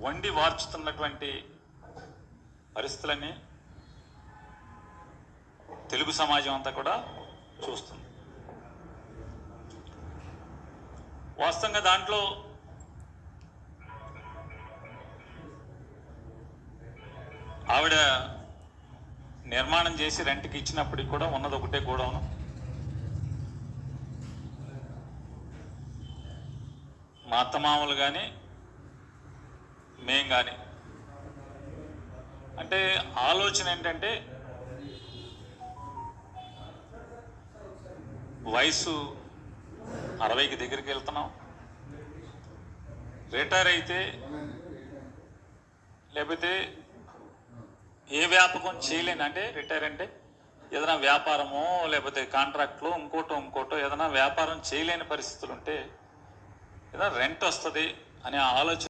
వండి వార్చుతున్నటువంటి పరిస్థితులన్నీ తెలుగు సమాజం అంతా కూడా చూస్తుంది. వాస్తవంగా దాంట్లో ఆవిడ నిర్మాణం చేసి రెంట్కి ఇచ్చినప్పటికి కూడా ఉన్నది ఒకటే గోడౌను. మా అత్తమామలు కానీ మేం కానీ అంటే ఆలోచన ఏంటంటే వయసు 60కి దగ్గరికి వెళ్తున్నాం, రిటైర్ అయితే లేకపోతే ఏ వ్యాపకం చేయలేను, అంటే రిటైర్ అంటే ఏదైనా వ్యాపారమో లేకపోతే కాంట్రాక్ట్లో ఇంకోటో ఏదైనా వ్యాపారం చేయలేని పరిస్థితులు ఉంటే ఏదైనా రెంట్ వస్తుంది అనే ఆలోచన